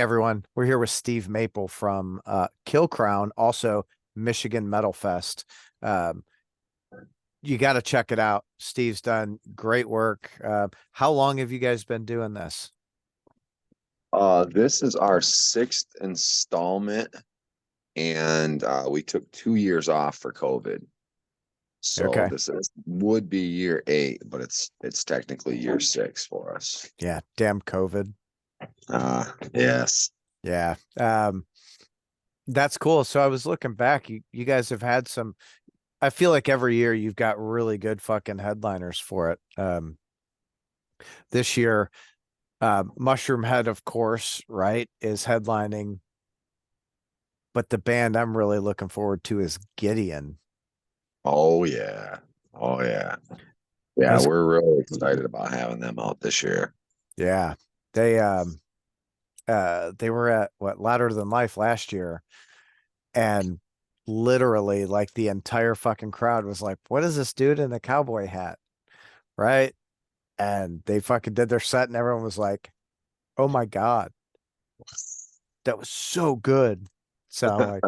everyone, we're here with Steve Maple from Killcrown, also Michigan Metal Fest. Um, you got to check it out. Steve's done great work. How long have you guys been doing this? This is our sixth installment, and we took 2 years off for COVID. So Okay. would be year eight, but it's technically year six for us. Yeah, damn COVID. Yes. Yeah. That's cool. So I was looking back. You guys have had some, I feel like every year you've got really good fucking headliners for it. This year, Mushroomhead, of course, right, is headlining. But the band I'm really looking forward to is Gideon. Oh yeah. Oh yeah. Yeah, Those, we're really excited about having them out this year. yeah, they were at what Louder Than Life last year, and literally like the entire fucking crowd was like, "What is this dude in a cowboy hat?" Right? And they fucking did their set, and everyone was like, "Oh my God, that was so good." So I'm like,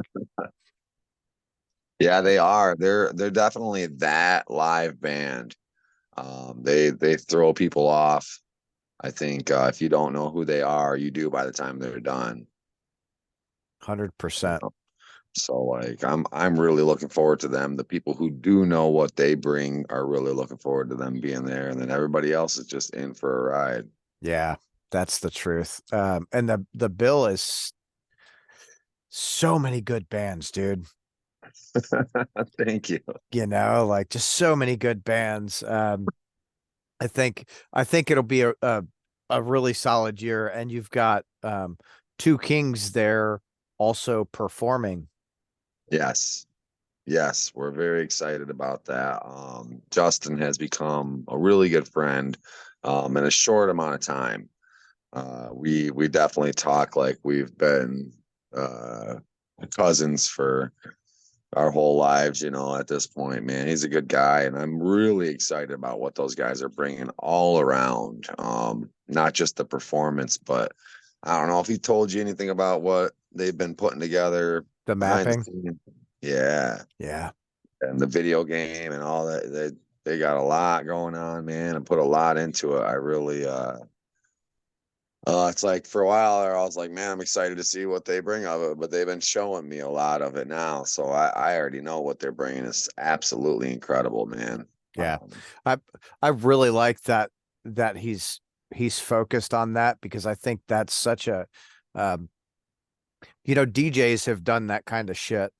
Yeah, they are. They're definitely that live band. They throw people off. I think if you don't know who they are, you do by the time they're done. 100%. So like I'm really looking forward to them. The people who do know what they bring are really looking forward to them being there, and then everybody else is just in for a ride. Yeah, that's the truth. And the bill is so many good bands, dude. Thank you. Like just so many good bands. I think it'll be a really solid year, and you've got two kings there also performing. Yes. Yes, we're very excited about that. Justin has become a really good friend in a short amount of time. We definitely talk like we've been uh, cousins for our whole lives, at this point, man. He's a good guy, and I'm really excited about what those guys are bringing all around. Not just the performance, but I don't know if he told you anything about what they've been putting together The behind the mapping. scenes. Yeah, Yeah. and the video game and all that. They got a lot going on, man, and put a lot into it. I really it's like for a while there, I was like, man, I'm excited to see what they bring of it, but they've been showing me a lot of it now. So I already know what they're bringing is absolutely incredible, man. Yeah. I I really like that he's focused on that, because I think that's such a um DJs have done that kind of shit,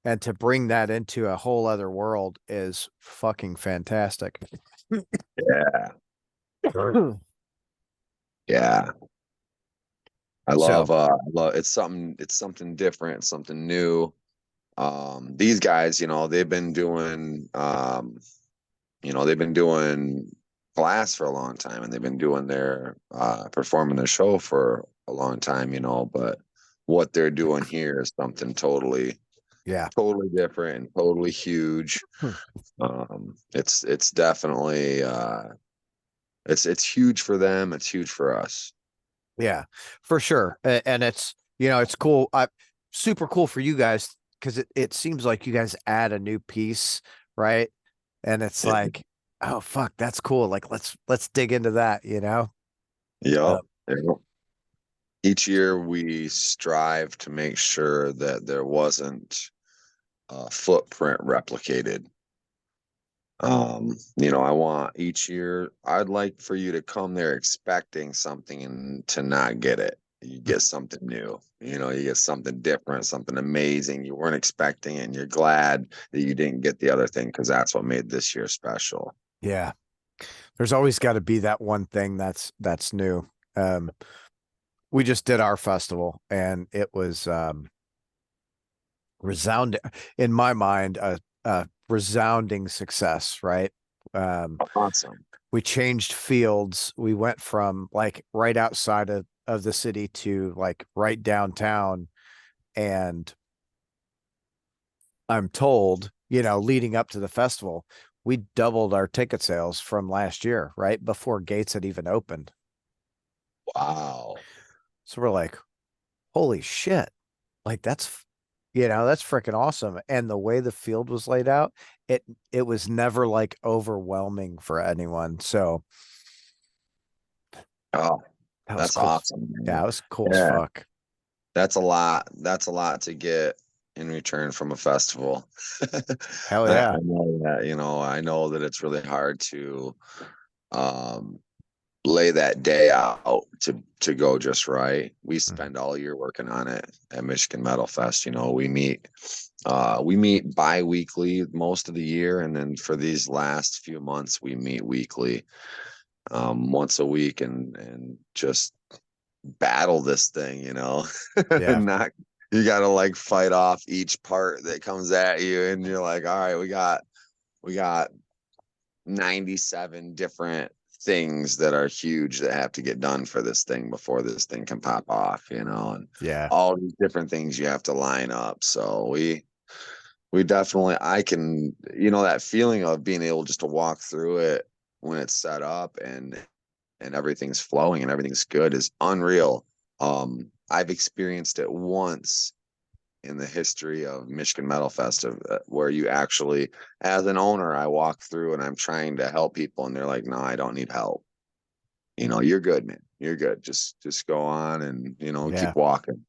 and to bring that into a whole other world is fucking fantastic. Yeah, yeah. So, I love it's something different, something new. These guys, they've been doing class for a long time, and they've been doing their performing their show for a long time, but what they're doing here is something yeah. totally different and totally huge. It's definitely it's huge for them, it's huge for us. Yeah, for sure. And it's cool. Super cool for you guys, because it seems like you guys add a new piece, right? And it's Yeah. like, oh fuck, that's cool. Like let's dig into that. Yep. Uh, Yep. Each year we strive to make sure that there wasn't a footprint replicated. I want each year, I'd like for you to come there expecting something and to not get it. You get something new, you get something different, something amazing you weren't expecting, and you're glad that you didn't get the other thing because that's what made this year special. yeah. There's always got to be that one thing that's new. Um, we just did our festival, and it was resounding in my mind, a resounding success, right? Um, Awesome. we changed fields. We went from like right outside of the city to like right downtown. And I'm told, leading up to the festival, we doubled our ticket sales from last year, right before gates had even opened. Wow. So we're like, Holy shit. Like that's freaking awesome. And the way the field was laid out, it was never like overwhelming for anyone. So Oh, that was that's cool. awesome, Yeah, man. it was cool as Yeah, fuck. that's a lot. That's a lot to get in return from a festival. Hell I yeah. know that, I know that it's really hard to um lay that day out to go just right. We Mhm. spend all year working on it at Michigan Metal Fest. We meet bi-weekly most of the year, and then for these last few months we meet weekly, once a week, and just battle this thing, Yeah. and not you got to like fight off each part that comes at you, and you're like, all right, we got 97 different things that are huge that have to get done for this thing before this thing can pop off, and Yeah. all these different things you have to line up. So we definitely, I can, that feeling of being able just to walk through it when it's set up and everything's flowing and everything's good is unreal. I've experienced it once in the history of Michigan Metal Fest, where you actually, as an owner, I walk through and I'm trying to help people, and they're like, "No, I don't need help. You're good, man. You're good. Just go on and Yeah. keep walking."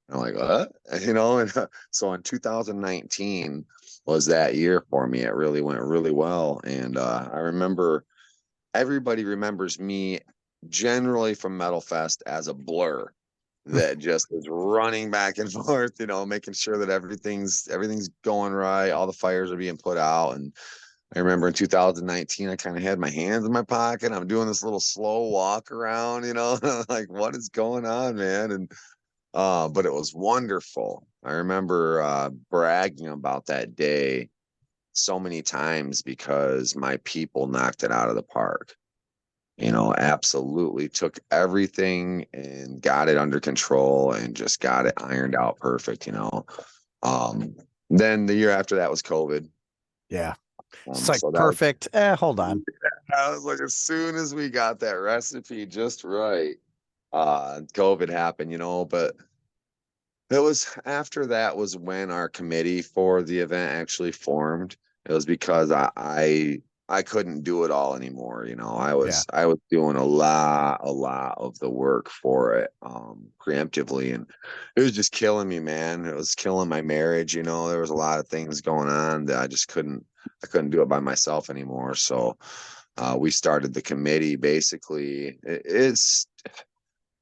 And I'm like, "What?" And so in 2019 was that year for me. It really went really well, and I remember everybody remembers me generally from Metal Fest as a blur that just is running back and forth, making sure that everything's going right, all the fires are being put out. And I remember in 2019, I kind of had my hands in my pocket. I'm doing this little slow walk around, like what is going on, man? And but it was wonderful. I remember bragging about that day so many times because my people knocked it out of the park. Absolutely took everything and got it under control and just got it ironed out perfect. Um, then the year after that was COVID. Yeah. It's like So that was, perfect. Hold on. I was like, as soon as we got that recipe just right, COVID happened. But it was after that was when our committee for the event actually formed. It was because I couldn't do it all anymore. I Yeah. was I was doing a lot of the work for it, preemptively, and it was just killing me, man. It was killing my marriage. There was a lot of things going on that I couldn't do it by myself anymore. So we started the committee. Basically,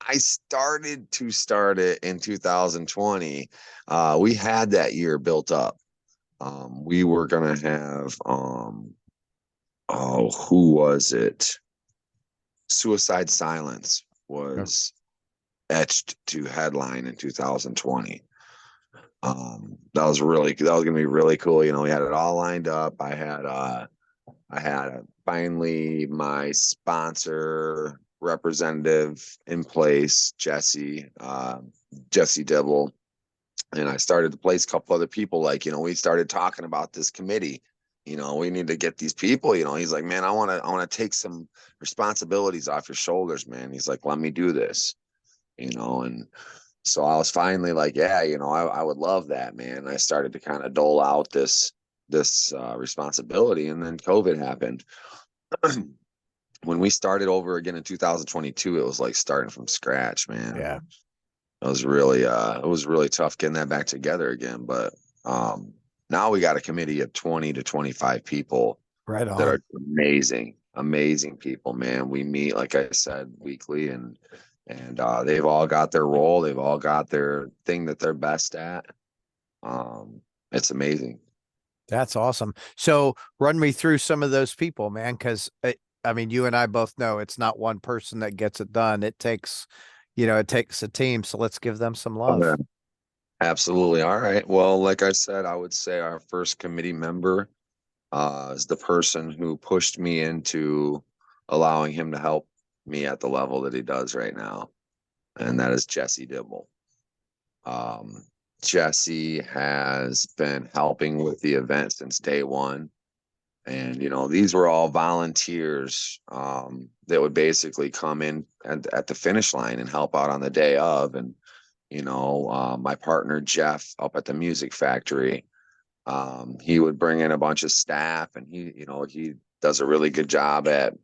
I started to start it in 2020. We had that year built up. We were gonna have oh, who was it? Suicide Silence Oh, was etched to headline in 2020. That was gonna be really cool. We had it all lined up. I had finally my sponsor representative in place, Jesse Dibble, and I started to place a couple other people. Like, we started talking about this committee. We need to get these people. He's like, man, I want to take some responsibilities off your shoulders, man. He's like, let me do this. And so I was finally like, yeah, I would love that, man. I started to kind of dole out this responsibility, and then COVID happened. When we started over again in 2022, it was like starting from scratch, man. yeah. It was really tough getting that back together again. But um, now we got a committee of 20 to 25 people Right that on. are amazing, amazing people, man. We meet, like I said, weekly, and they've all got their role. They've all got their thing that they're best at. Um, it's amazing. That's awesome. So run me through some of those people, man, because I mean, you and I both know it's not one person that gets it done. It takes a team. So let's give them some Oh, yeah. love. Absolutely. All right. Well, like I said, I would say our first committee member is the person who pushed me into allowing him to help me at the level that he does right now, and that is Jesse Dibble. Um, Jesse has been helping with the event since day one. And, these were all volunteers that would basically come in at the finish line and help out on the day of. And My partner Jeff up at the music factory, he would bring in a bunch of staff, and he does a really good job at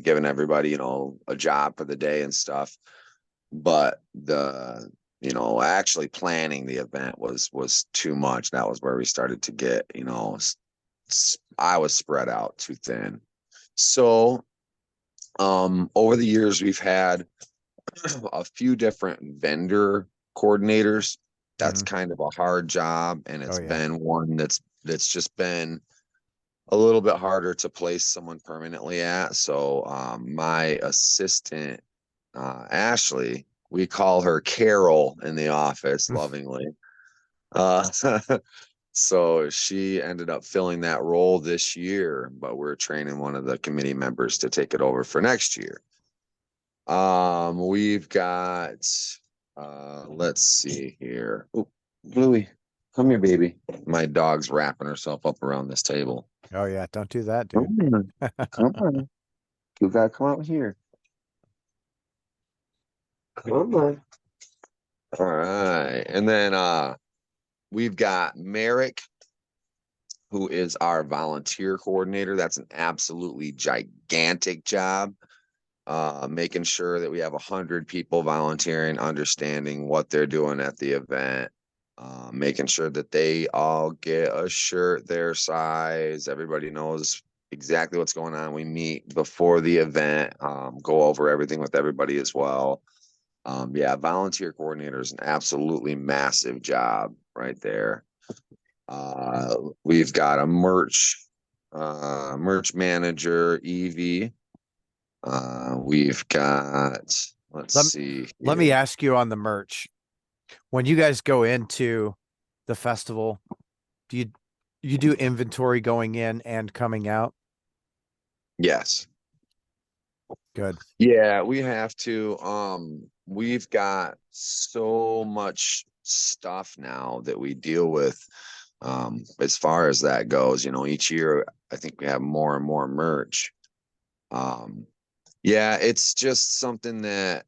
giving everybody, a job for the day and stuff. But actually planning the event was too much. That was where we started to get, I was spread out too thin. So over the years, we've had a few different vendor coordinators. That's Hmm. kind of a hard job, and Oh it's yeah. been one that's just been a little bit harder to place someone permanently at. So my assistant, Ashley, we call her Carol in the office lovingly. Uh, so she ended up filling that role this year, but we're training one of the committee members to take it over for next year. We've got let's see here. Oh, Bluey, come here, baby. My dog's wrapping herself up around this table. Oh yeah. Don't do that, Come dude. on, come on. You gotta come out here. Come on. All right. And then we've got Merrick, who is our volunteer coordinator. That's an absolutely gigantic job. Making sure that we have 100 people volunteering, understanding what they're doing at the event, making sure that they all get a shirt their size. Everybody knows exactly what's going on. We meet before the event, go over everything with everybody as well. Yeah, volunteer coordinator is an absolutely massive job right there. We've got a merch manager, Evie. We've got, let's Let, see let me here. ask you on the merch. When you guys go into the festival, do you do inventory going in and coming out? Yes. Good. Yeah, we have to. We've got so much stuff now that we deal with. As far as that goes, each year I think we have more and more merch. Um, yeah, it's just something that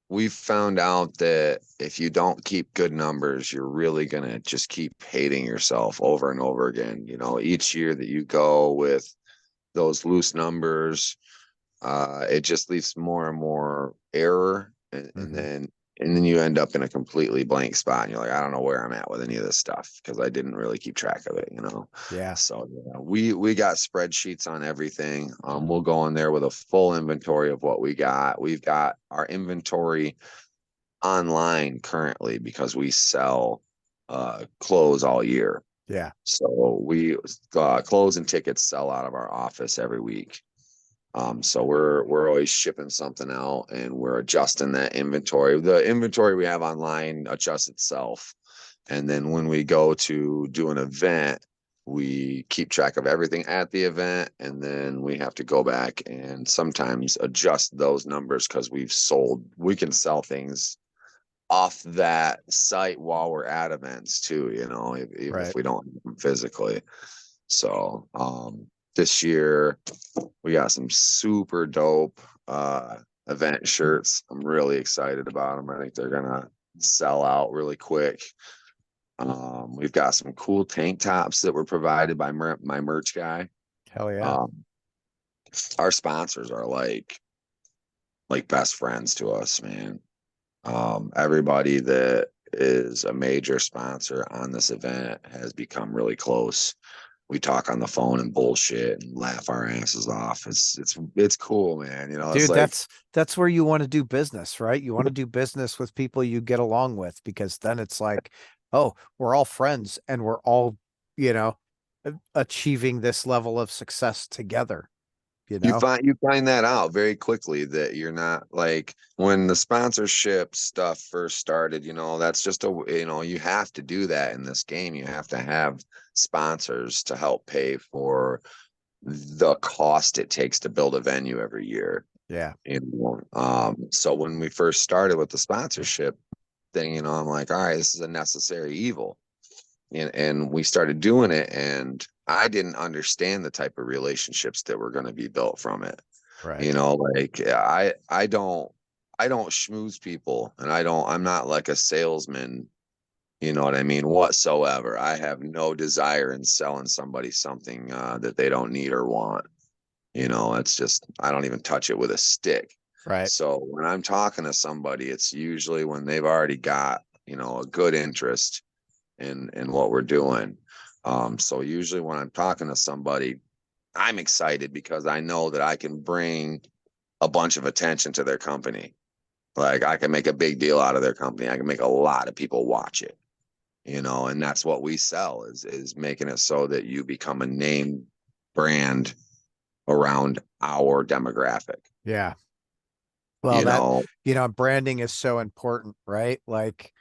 we've found out that if you don't keep good numbers, you're really gonna just keep hating yourself over and over again. Each year that you go with those loose numbers, it just leaves more and more error, and, and Hmm. then and then you end up in a completely blank spot, and you're like, I don't know where I'm at with any of this stuff because I didn't really keep track of it. Yeah. So yeah, we got spreadsheets on everything. We'll go in there with a full inventory of what we got. We've got our inventory online currently because we sell clothes all year. Yeah. So we clothes and tickets sell out of our office every week. So we're always shipping something out, and we're adjusting that inventory. The inventory we have online adjusts itself. And then when we go to do an event, we keep track of everything at the event, and then we have to go back and sometimes adjust those numbers because we can sell things off that site while we're at events too, even if Right. we don't have them physically. So this year we got some super dope event shirts. I'm really excited about them. I think they're gonna sell out really quick. We've got some cool tank tops that were provided by my merch guy. Hell yeah. Um, our sponsors are like best friends to us, man. Everybody that is a major sponsor on this event has become really close. We talk on the phone and bullshit and laugh our asses off. It's cool, man. It's Dude, like that's where you want to do business, right? You want to do business with people you get along with because then it's like, oh, we're all friends and we're all, you know, achieving this level of success together, you you know? find that out very quickly that you're not like when the sponsorship stuff first started, that's just you have to do that in this game. You have to have sponsors to help pay for the cost it takes to build a venue every year. Yeah. So when we first started with the sponsorship thing, I'm like, all right, this is a necessary evil. And we started doing it, and I didn't understand the type of relationships that were going to be built from it. Right. Like I don't. I don't schmooze people, and I'm not like a salesman, you know what I mean, whatsoever. I have no desire in selling somebody something that they don't need or want. You know, it's just, I don't even touch it with a stick. Right. So when I'm talking to somebody, it's usually when they've already got, you know, a good interest in what we're doing. So usually when I'm talking to somebody, I'm excited because I know that I can bring a bunch of attention to their company. Like I can make a big deal out of their company. I can make a lot of people watch it, you know, and that's what we sell is making it so that you become a name brand around our demographic, Yeah. Well, you that, know. branding is so important, right? Like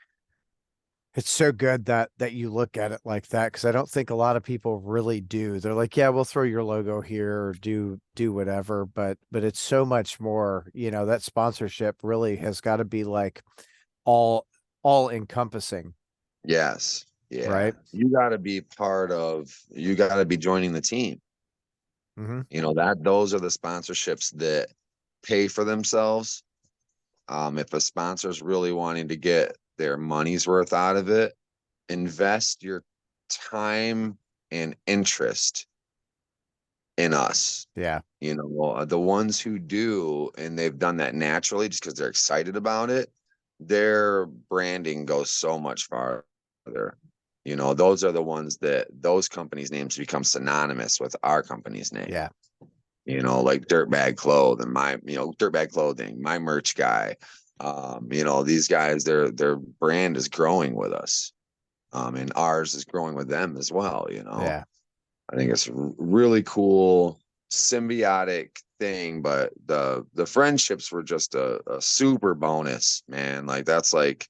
it's so good that you look at it like that because I don't think a lot of people really do. They're like, yeah, we'll throw your logo here or do whatever, but it's so much more, that sponsorship really has got to be like all all encompassing, Yes, yeah, right? you got to be joining the team, Hmm. you know, that those are the sponsorships that pay for themselves. If a sponsor's really wanting to get their money's worth out of it, invest your time and interest in us. Yeah. You know, the ones who do, and they've done that naturally just because they're excited about it, their branding goes so much farther. You know, those are the ones that those companies' names become synonymous with our company's name. Yeah. You know, like Dirtbag Clothing, Dirtbag Clothing, my merch guy. You know, these guys, their brand is growing with us. And ours is growing with them as well, you know. Yeah. I think it's a really cool symbiotic thing, but the friendships were just a super bonus, man. Like that's like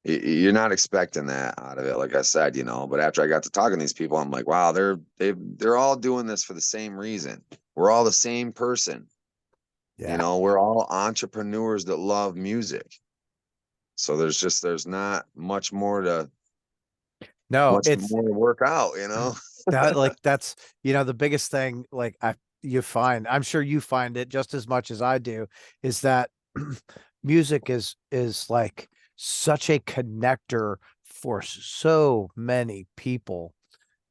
you're not expecting that out of it, like I said, you know. But after I got to talking to these people, I'm like, wow, they're all doing this for the same reason. We're all the same person, you Yeah. know. We're all entrepreneurs that love music. So there's not No, much more to work out, you know. that like that's the biggest thing like you find, I'm sure you find it just as much as I do, is that music is like such a connector for so many people,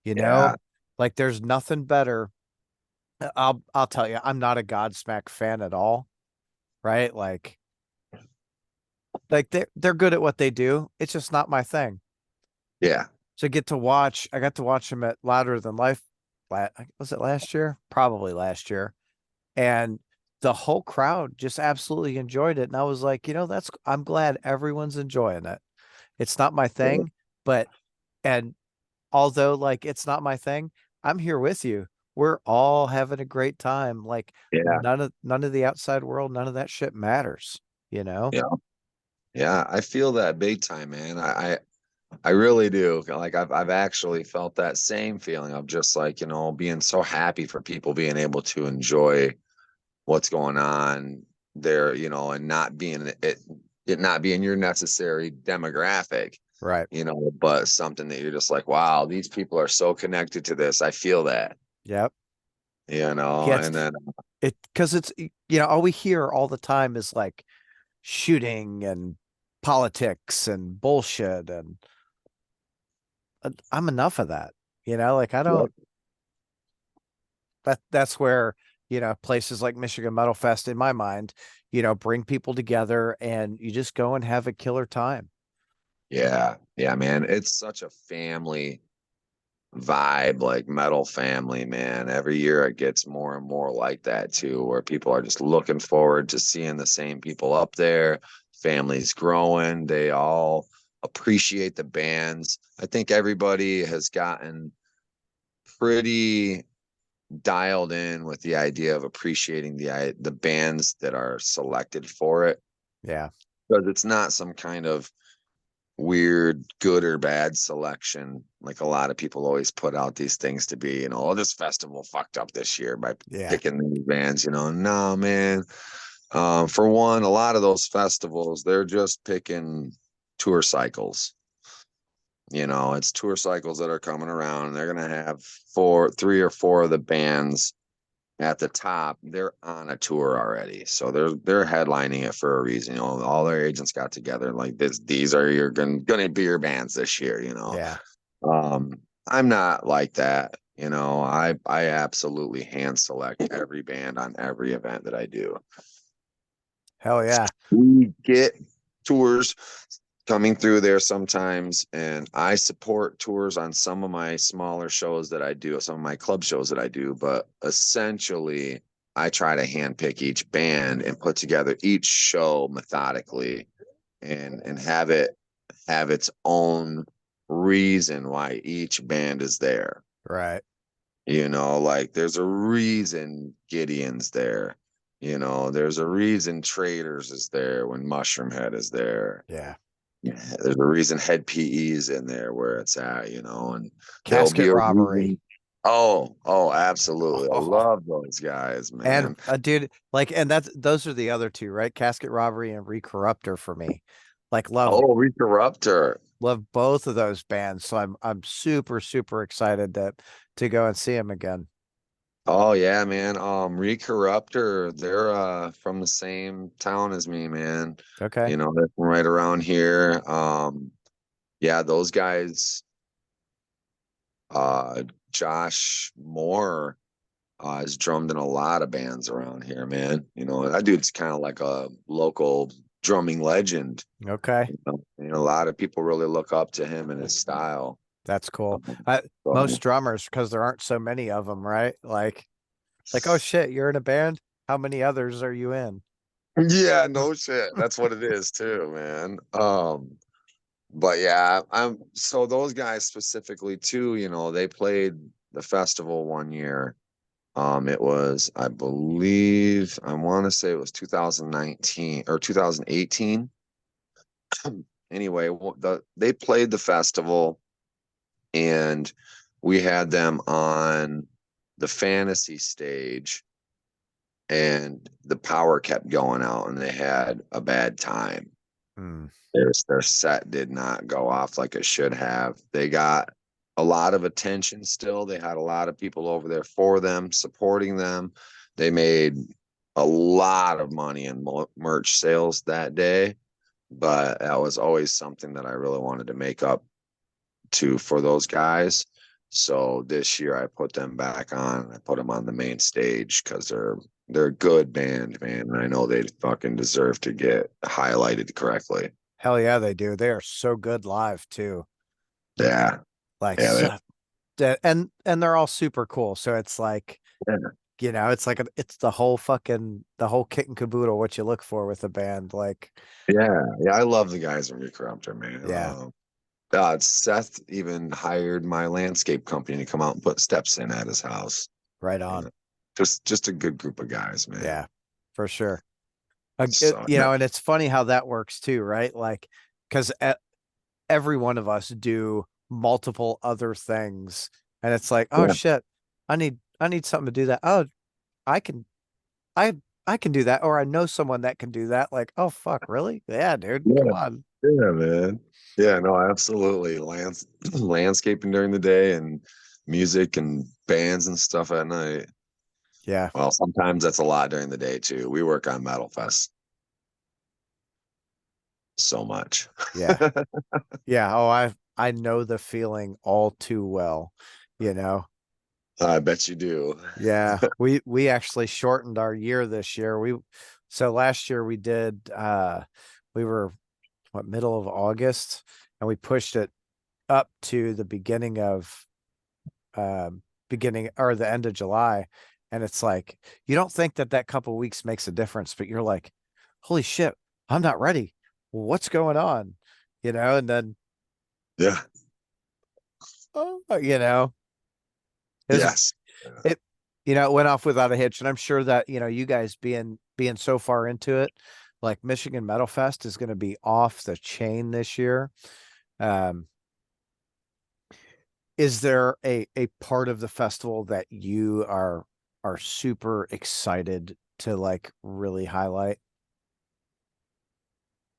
you Yeah, know? Like there's nothing better. I'll tell you, I'm not a Godsmack fan at all, right? Like they're good at what they do. It's just not my thing. yeah, So I got to watch them at Louder Than Life. Was it last year? Probably last year. And the whole crowd just absolutely enjoyed it. And I was like, I'm glad everyone's enjoying it. It's not my thing, but, and although like it's not my thing, I'm here with you. We're all having a great time. Like yeah, none of the outside world, none of that shit matters, you know? yeah. Yeah, I feel that big time, man. I really do. Like I've actually felt that same feeling of just like, you know, being so happy for people being able to enjoy what's going on there, you know, and not being it not being your necessary demographic, Right. you know, but something that you're just like, wow, these people are so connected to this. I feel that, Yep. you know, Yeah, and then it because it's all we hear all the time is like shooting and politics and bullshit, and I'm enough of that. Like I yep, don't that's where, places like Michigan Metal Fest in my mind, bring people together and you just go and have a killer time. yeah, yeah, man. It's such a family vibe, like metal family, man. Every year it gets more and more like that too, where people are just looking forward to seeing the same people up there. Families growing, they all appreciate the bands. I think everybody has gotten pretty dialed in with the idea of appreciating the bands that are selected for it, Yeah. because it's not some kind of weird good or bad selection like a lot of people always put out these things to be, you know, oh, this festival fucked up this year by Yeah. picking these bands, you know. No, man. For one, a lot of those festivals, they're just picking tour cycles. You know, it's tour cycles that are coming around, and they're gonna have three or four of the bands at the top, they're on a tour already. So they're headlining it for a reason. You know, all their agents got together like these are your gonna be your bands this year, you know. Yeah. I'm not like that. You know, I absolutely hand select every band on every event that I do. Hell yeah. We get tours coming through there sometimes, and I support tours on some of my smaller shows that I do, some of my club shows that I do, but essentially I try to handpick each band and put together each show methodically and have its own reason why each band is there. Right. You know, like there's a reason Gideon's there. You know, there's a reason Traitors is there when Mushroomhead is there. Yeah. Yeah, there's a reason Hed PE is in there where it's at, you know, and there'll be Casket a Robbery. reason. Oh, absolutely. I love those guys, And man. dude, like, and those are the other two, right? Casket Robbery and Recorruptor for me. Like, Oh, Recorruptor. love both of those bands. So I'm super, super excited to go and see them again. Oh yeah, man. Recorruptor, they're from the same town as me, man. Okay. You know, they're from right around here. Yeah, those guys, Josh Moore, has drummed in a lot of bands around here, man. You know, that dude's kind of like a local drumming legend. Okay. A lot of people really look up to him and his style. That's cool. Um, Most so, drummers, because there aren't so many of them, right? Like, oh shit, you're in a band? How many others are you in? yeah, no shit. That's what it is too, man. But yeah, I'm so those guys specifically too, you know, they played the festival one year. It was, I believe, I want to say it was 2019 or 2018. Anyway, they played the festival and we had them on the fantasy stage and the power kept going out and they had a bad time. Hmm. Their set did not go off like it should have. They got a lot of attention still. They had a lot of people over there for them, supporting them. They made a lot of money in merch sales that day, but that was always something that I really wanted to make up to for those guys. So this year I put them back on. I put them on the main stage because they're a good band, man. And I know they fucking deserve to get highlighted correctly. Hell yeah, they do. They are so good live too. Yeah, Like yeah, so, and they're all super cool. So it's like, yeah, it's like it's the whole kit and caboodle what you look for with a band. Like, yeah. I love the guys in Recorruptor, man. yeah, Seth even hired my landscape company to come out and put steps in at his house. right You on. know, just a good group of guys, man. Yeah, for sure. So And it's funny how that works too, right? Like, because every one of us do multiple other things, and it's like, oh yeah, shit, I need something to do that. Oh, I can I I can do that, or I know someone that can do that. Like, oh fuck, really? Yeah, dude, come yeah, on. yeah, man. Yeah, no, absolutely. Landscaping during the day and music and bands and stuff at night. Yeah, Well, sometimes that's a lot during the day too. We work on Metal Fest so much. yeah, yeah. Oh, I know the feeling all too well, you know. I bet you do. Yeah, we actually shortened our year this year. So last year we did we were what, middle of August, and we pushed it up to the beginning or the end of July. And it's like you don't think that couple weeks makes a difference, but you're like, holy shit, I'm not ready. What's going on? And then Yeah. oh, it was Yes. it it went off without a hitch. And I'm sure that you guys being so far into it, like Michigan Metal Fest is going to be off the chain this year. um is there a part of the festival that you are super excited to like really highlight?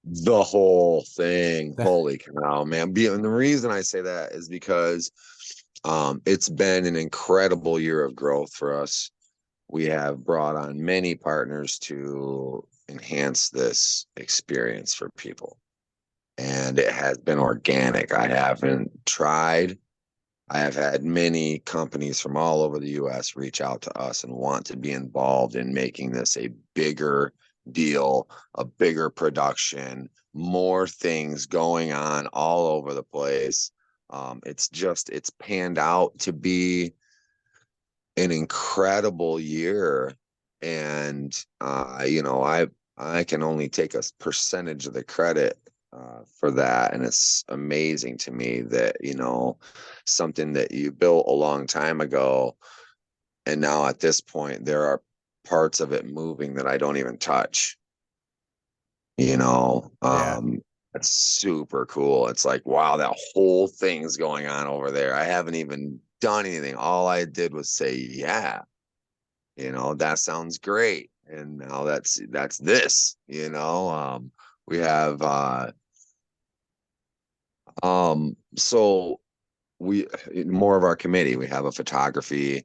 The whole thing. Holy cow, man. And the reason I say that is because it's been an incredible year of growth for us. we have brought on many partners to enhance this experience for people. And it has been organic. I haven't tried. I have had many companies from all over the US reach out to us and want to be involved in making this a bigger deal, a bigger production, more things going on all over the place. It's panned out to be an incredible year. And, I can only take a percentage of the credit for that. And it's amazing to me that, something that you built a long time ago. And now at this point, there are parts of it moving that I don't even touch, you know? Yeah. It's super cool. It's like, wow, that whole thing's going on over there. I haven't even done anything. All I did was say, yeah, that sounds great. And now that's this, we have so we more of our committee, we have a photography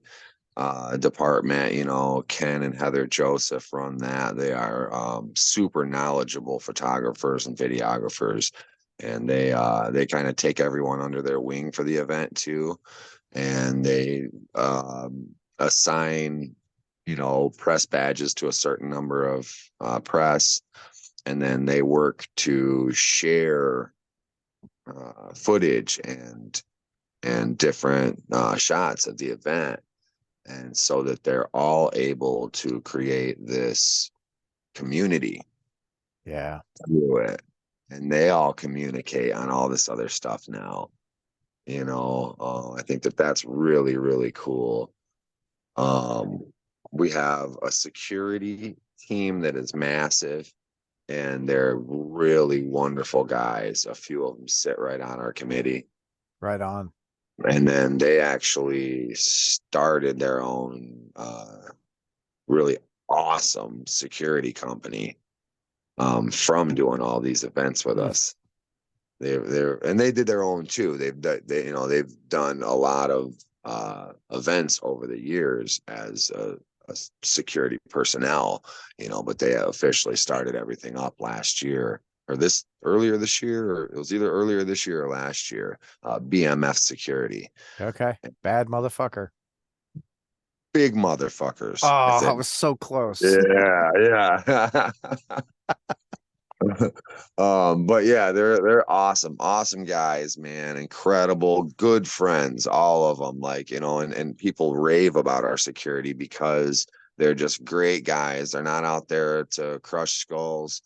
department. Ken and Heather Joseph run that. They are super knowledgeable photographers and videographers, and they kind of take everyone under their wing for the event too, and they assign press badges to a certain number of press, and then they work to share footage and different shots of the event, and so that they're all able to create this community Yeah. through it, and they all communicate on all this other stuff now. I think that that's really, really cool. um we have a security team that is massive, and they're really wonderful guys. A few of them sit right on our committee. Right on. And then they actually started their own really awesome security company from doing all these events with Hmm. us. They did their own too. They've done a lot of events over the years as a security personnel, but they officially started everything up last year, or this earlier this year, or it was either earlier this year or last year. BMF Security, Okay. Bad motherfucker. big motherfuckers. I Oh, I think. was so close. Yeah, yeah. But yeah, they're awesome, awesome guys, man. Incredible, good friends, all of them. Like, and people rave about our security because they're just great guys. They're not out there to crush skulls.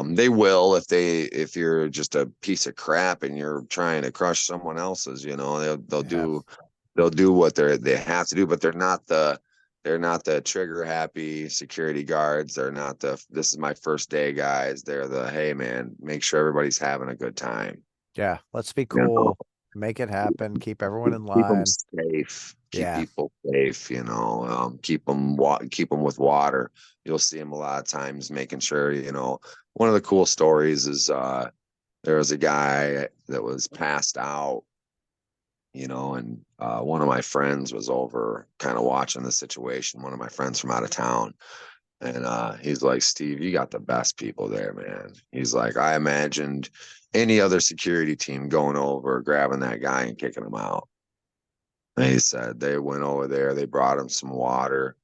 They will if you're just a piece of crap and you're trying to crush someone else's, they'll Yeah. do what they have to do, but they're not the trigger happy security guards. They're not the this is my first day guys. They're the, hey man, make sure everybody's having a good time. Yeah. Let's be You know, cool. Make it happen. Keep everyone in keep them line. safe. Keep Yeah. people safe. Keep them with water. You'll see them a lot of times making sure. One of the cool stories is there was a guy that was passed out. And one of my friends was over kind of watching the situation. One of my friends from out of town. And he's like, Steve, you got the best people there, man. He's like, I imagined any other security team going over, grabbing that guy and kicking him out. And he said they went over there, they brought him some water.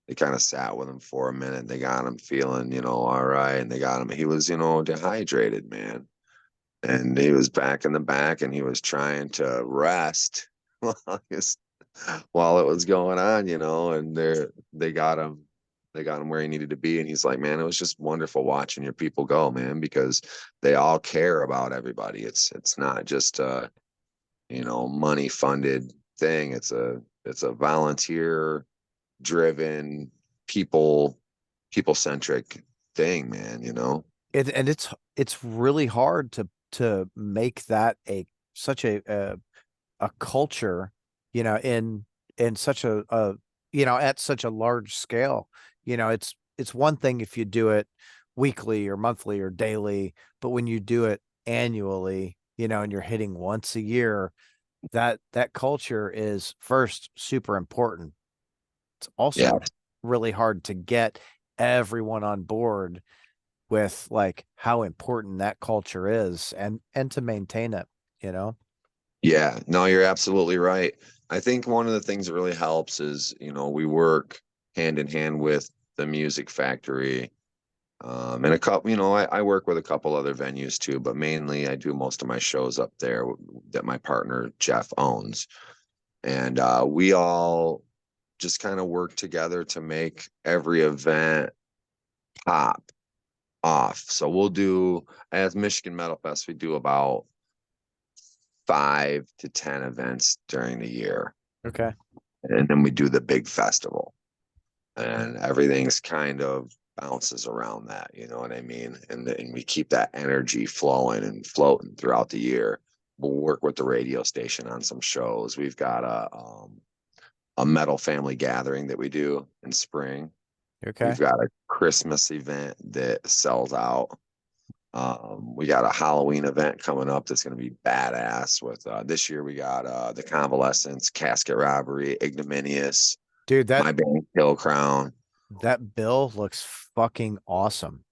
They kind of sat with him for a minute. They got him feeling, all right. And they got him, he was, dehydrated, man. And he was back in the back and he was trying to rest while, while it was going on, and they got him where he needed to be. And he's like, man, it was just wonderful watching your people go, man, because they all care about everybody. It's not just a, money funded thing. It's a volunteer driven, people centric thing, man. And it's really hard to make that such a culture, in such a at such a large scale. It's one thing if you do it weekly or monthly or daily, but when you do it annually, and you're hitting once a year, that culture is first super important. It's Yeah. also really hard to get everyone on board with like how important that culture is and to maintain it, you know? Yeah, no, you're absolutely right. I think one of the things that really helps is, we work hand in hand with the music factory. And a couple, I work with a couple other venues too, but mainly I do most of my shows up there that my partner Jeff owns. And we all just kind of work together to make every event pop off. So we'll do, as Michigan Metal Fest, we do about 5 to 10 events during the year. Okay. And then we do the big festival. And everything's kind of bounces around that, you know what I mean? And we keep that energy flowing and floating throughout the year. We'll work with the radio station on some shows. We've got a metal family gathering that we do in spring. Okay. We've got a Christmas event that sells out. We got a Halloween event coming up that's going to be badass. With this year, we got the Convalescence, Casket Robbery, Ignominious, Dude, my band Killcrown. that bill looks fucking awesome.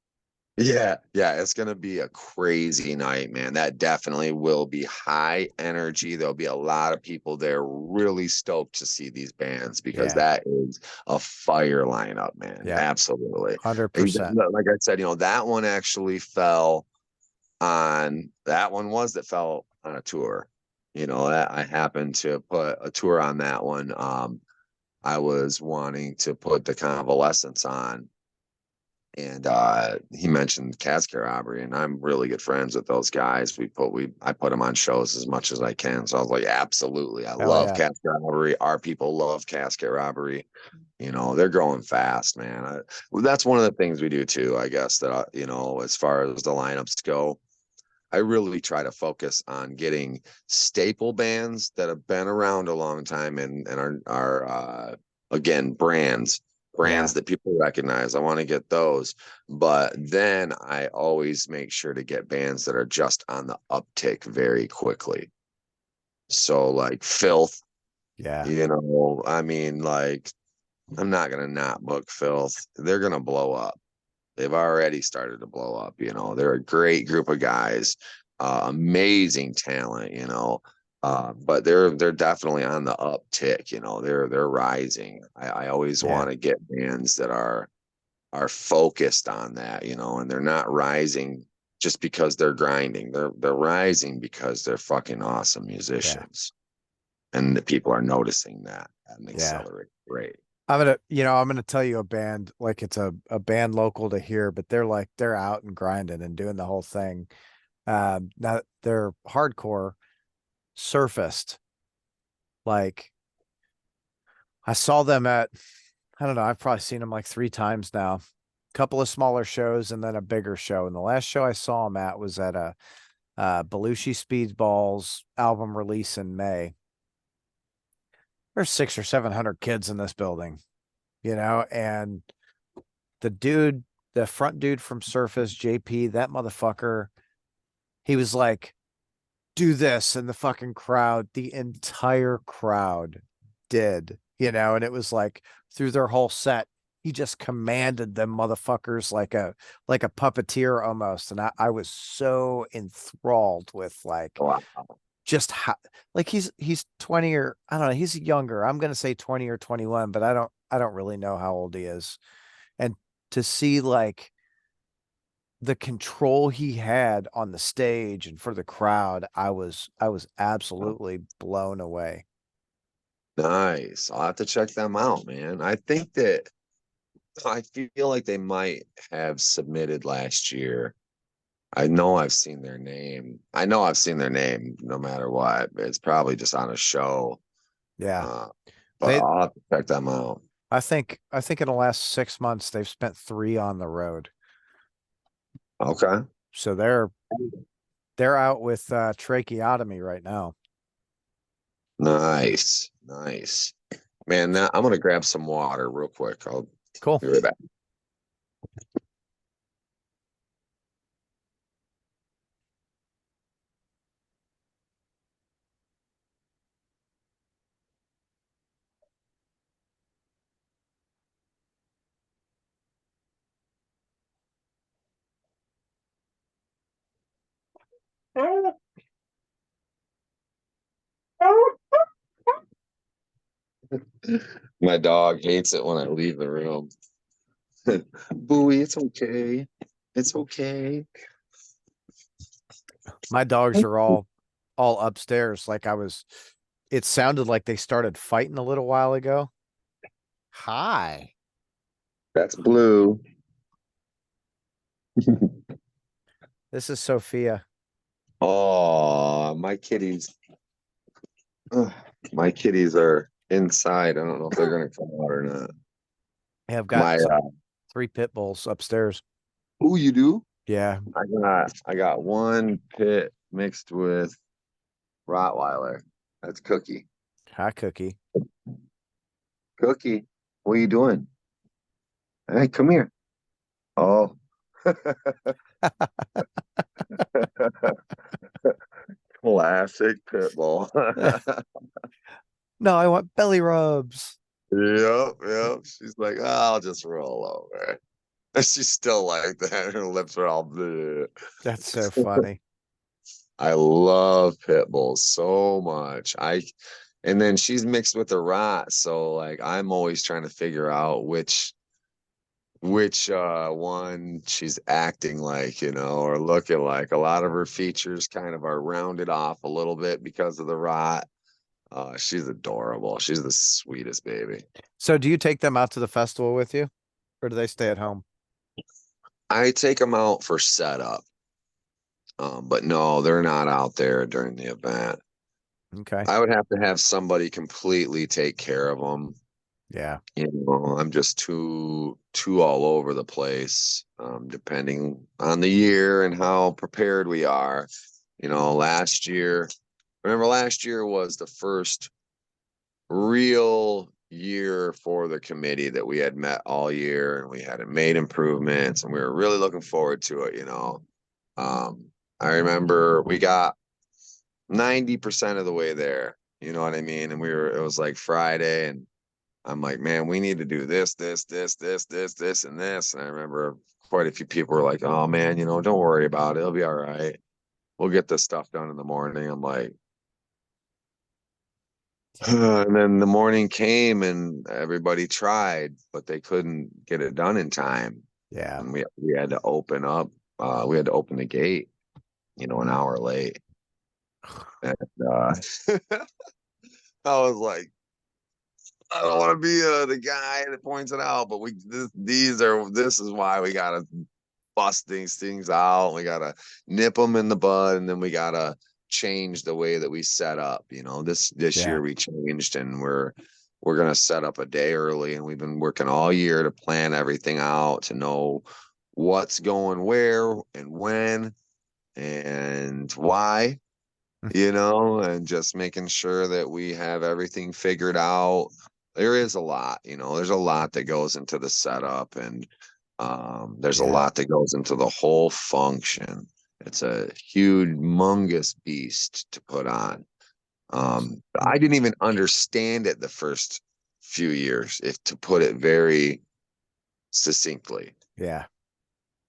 Yeah, yeah, it's gonna be a crazy night, man. That definitely will be high energy. There'll be a lot of people there really stoked to see these bands because Yeah. that is a fire lineup, man. Yeah. Absolutely. And 100%. like I said, that one actually fell on that one was that fell on a tour. That I happened to put a tour on that one. I was wanting to put the Convalescence on, and he mentioned Casket Robbery, and I'm really good friends with those guys. I put them on shows as much as I can. So I was like, absolutely, I Hell love yeah. Casket Robbery. Our people love Casket Robbery. They're growing fast, man. Well, that's one of the things we do too, I guess, that as far as the lineups go, I really try to focus on getting staple bands that have been around a long time and are again Yeah. brands that people recognize. I want to get those, but then I always make sure to get bands that are just on the uptick very quickly. So like Filth, Yeah. I mean, like I'm not gonna not book Filth. They're gonna blow up. They've already started to blow up. They're a great group of guys, amazing talent. But they're definitely on the uptick. They're rising. I always Yeah. want to get bands that are focused on that. And they're not rising just because they're grinding. They're rising because they're fucking awesome Yeah. musicians, and the people are noticing that at an Yeah. accelerated rate. I'm gonna tell you a band, like it's a band local to here, but they're out and grinding and doing the whole thing. Now they're hardcore surfaced. Like I saw them at, I don't know, I've probably seen them like 3 times now. Couple of smaller shows and then a bigger show. And the last show I saw them at was at a Belushi Speedball's album release in May. There's 600 or 700 kids in this building, and the dude, the front dude from Surface, JP, that motherfucker, he was like, do this. And the fucking crowd, the entire crowd did, and it was like through their whole set, he just commanded them motherfuckers like a puppeteer almost. And I was so enthralled with like Wow. just how like he's 20 or I don't know, he's younger. I'm gonna say 20 or 21, but I don't really know how old he is. And to see like the control he had on the stage and for the crowd, I was absolutely blown away. Nice. I'll have to check them out, man. I feel like they might have submitted last year. I know I've seen their name. I know I've seen their name no matter what. It's probably just on a show. Yeah. Uh, but They I'll have to check them out. I think in the last 6 months they've spent 3 on the road. Okay. So they're out with tracheotomy right now. Nice. Nice. Man, now I'm gonna grab some water real quick. I'll Cool. be right back. My dog hates it when I leave the room. Bowie, it's okay. It's okay. My dogs are all upstairs. It sounded like they started fighting a little while ago. Hi. That's Blue. This is Sophia. Oh, my kitties. Ugh, my kitties are inside. I don't know if they're gonna come out or not. I've got My three pit bulls upstairs. oh, you do? Yeah. I got one pit mixed with Rottweiler. That's Cookie. Hi, Cookie. Cookie, what are you doing? Hey, come here. Oh. Classic pit bull. No, I want belly rubs. Yep. She's like, "Oh, I'll just roll over." And she's still like that. Her lips are all bleh. That's so funny. I love pit bulls so much. And then she's mixed with a rot, so like I'm always trying to figure out which one she's acting like, or looking like. A lot of her features kind of are rounded off a little bit because of the rot. She's adorable. She's the sweetest baby. So do you take them out to the festival with you, or do they stay at home? I take them out for setup. But no, they're not out there during the event. Okay. I would have to have somebody completely take care of them. Yeah. I'm just too all over the place, depending on the year and how prepared we are. Last year was the first real year for the committee that we had met all year and we had made improvements and we were really looking forward to it. I remember we got 90% of the way there, you know what I mean? And it was like Friday and I'm like, man, we need to do this, and this. And I remember quite a few people were like, oh man, don't worry about it. It'll be all right. We'll get this stuff done in the morning. I'm like, and then the morning came and everybody tried, but they couldn't get it done in time. Yeah. And we had to open up, we had to open the gate, an hour late. And I was like, I don't want to be the guy that points it out, but this is why we gotta bust these things out. We gotta nip them in the bud, and then we gotta change the way that we set up. This Yeah. year we changed, and we're gonna set up a day early, and we've been working all year to plan everything out to know what's going where and when and why. And just making sure that we have everything figured out. There is a lot, there's a lot that goes into the setup and there's a Yeah. lot that goes into the whole function. It's a huge, humongous beast to put on. I didn't even understand it the first few years, if to put it very succinctly. Yeah.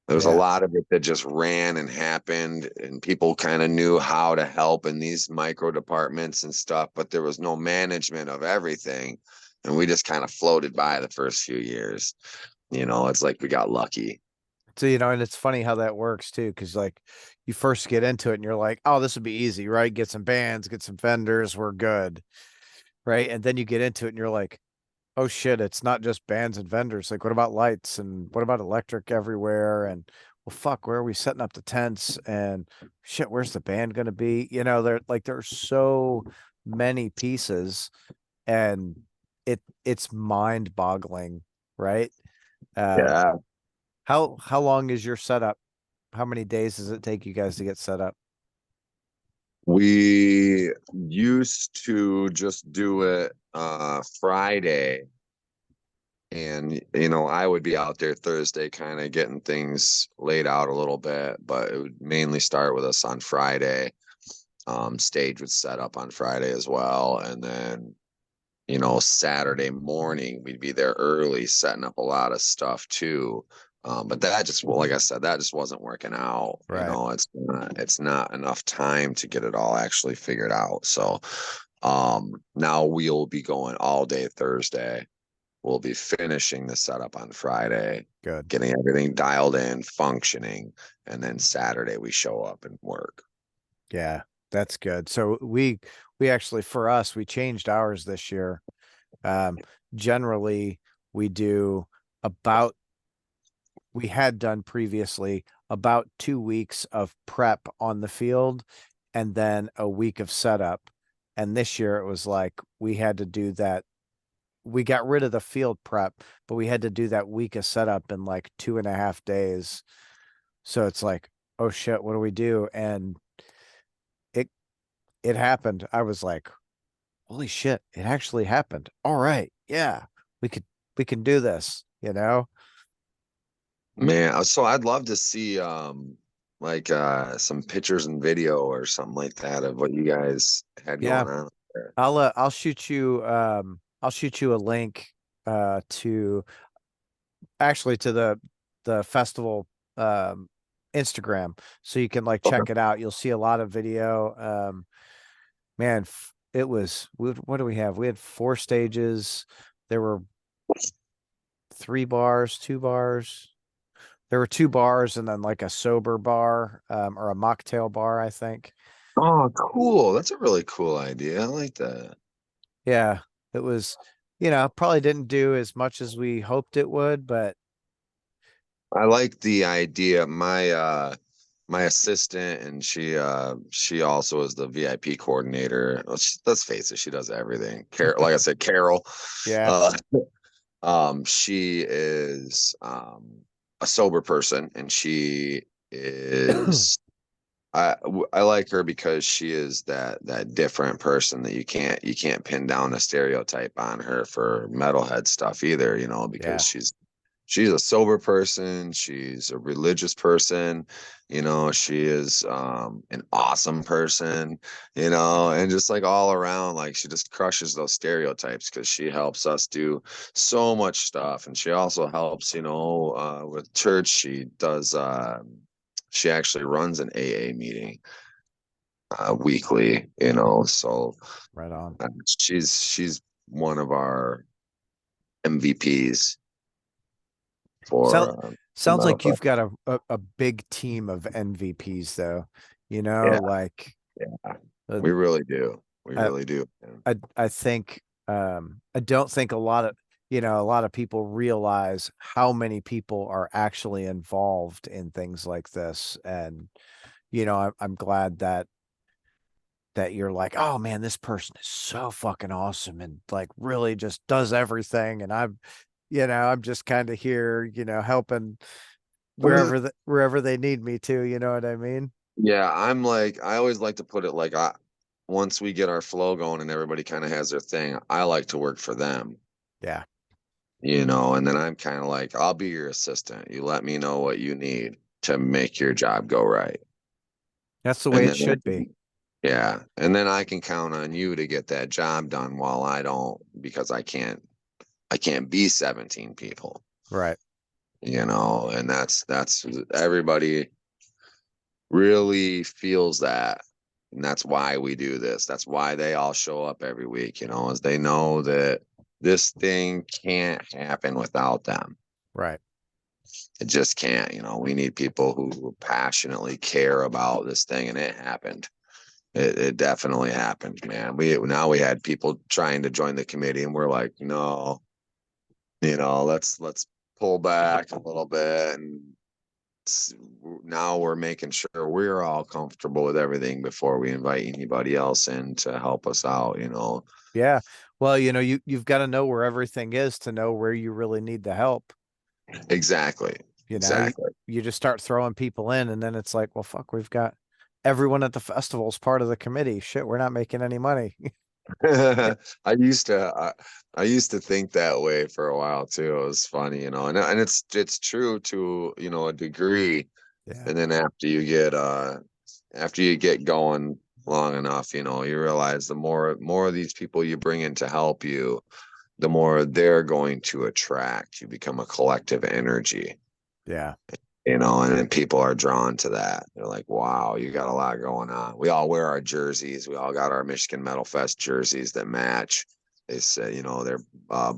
There was a Yeah. lot of it that just ran and happened, and people kind of knew how to help in these micro departments and stuff, but there was no management of everything. And we just kind of floated by the first few years. It's like we got lucky. So, and it's funny how that works too, because like you first get into it and you're like, oh, this would be easy, right? Get some bands, get some vendors, we're good. Right. And then you get into it and you're like, oh shit, it's not just bands and vendors. Like, what about lights and what about electric everywhere? And well, fuck, where are we setting up the tents? And shit, where's the band gonna be? There's so many pieces and it's mind-boggling, right? Uh Yeah. how long is your setup? How many days does it take you guys to get set up? We used to just do it Friday. And, I would be out there Thursday kind of getting things laid out a little bit, but it would mainly start with us on Friday. Stage would set up on Friday as well. And then, Saturday morning, we'd be there early setting up a lot of stuff too. But that just, well, like I said, that just wasn't working out. You Right. know, it's not enough time to get it all actually figured out. So now we'll be going all day Thursday. We'll be finishing the setup on Friday, Good. getting everything dialed in, functioning, and then Saturday we show up and work. Yeah, that's good. So we actually, for us, we changed ours this year. Um, Generally we do about, we had done previously about 2 weeks of prep on the field and then a week of setup. And this year it was like we had to do that. We got rid of the field prep, but we had to do that week of setup in like 2.5 days. So it's like, oh shit, what do we do? And it it happened. I was like, holy shit, it actually happened. All right, yeah, we could we can do this, you know? Man, so I'd love to see like some pictures and video or something like that of what you guys had Yeah, going on there. I'll shoot you a link to actually to the festival Instagram so you can like Okay. check it out. You'll see a lot of video. Man, it was, what do we have? We had 4 stages. There were 3 bars, 2 bars. There were 2 bars and then like a sober bar, or a mocktail bar, I think. Oh, cool. That's a really cool idea. I like that. Yeah, it was, probably didn't do as much as we hoped it would, but I like the idea. My assistant and she also is the VIP coordinator. Well, let's face it, she does everything. Like I said, Carol. yeah. Uh she is a sober person and she is I like her because she is that different person that you can't pin down a stereotype on her for metalhead stuff either, you know, because Yeah, she's a sober person, she's a religious person, you know, she is an awesome person, you know, and just like all around, like she just crushes those stereotypes because she helps us do so much stuff. And she also helps, you know, with church. She actually runs an AA meeting weekly, you know, so right on. she's one of our MVPs Sound for the Sounds metal like you've fest. got a big team of MVPs though. Yeah, Like yeah, uh, we really do. We I really do. Man. I think I don't think a lot of people realize how many people are actually involved in things like this. And I'm glad that you're like, oh man, this person is so fucking awesome and like really just does everything. And I'm just kind of here, helping wherever they need me to, you know what I mean? Yeah, I'm like, I always like to put it like, once we get our flow going and everybody kind of has their thing, I like to work for them, Yeah. you know, and then I'm kind of like, I'll be your assistant. You let me know what you need to make your job go right. That's the way And it then, should be. yeah, and then I can count on you to get that job done while I don't, because I can't be 17 people, Right. you know, and that's everybody really feels that. And that's why we do this. That's why they all show up every week, you know, as they know that this thing can't happen without them. Right. It just can't, you know. We need people who passionately care about this thing, and it happened. It definitely happened, man. We had people trying to join the committee, and we're like, no, you know, let's pull back a little bit, and now we're making sure we're all comfortable with everything before we invite anybody else in to help us out, you know. Yeah. Well, you've got to know where everything is to know where you really need the help. Exactly. You know, you, Exactly. you just start throwing people in and then it's like, well, fuck, we've got everyone at the festival is part of the committee. Shit, we're not making any money. I used to I used to think that way for a while too. It was funny, you know, and it's true to, you know, a degree. Yeah. And then after you get going long enough, you know, you realize the more of these people you bring in to help you, the more they're going to attract. You become a collective energy. Yeah. you know, and then people are drawn to that. They're like, wow, you got a lot going on. We all wear our jerseys. We all got our Michigan Metal Fest jerseys that match. They say, you know, they're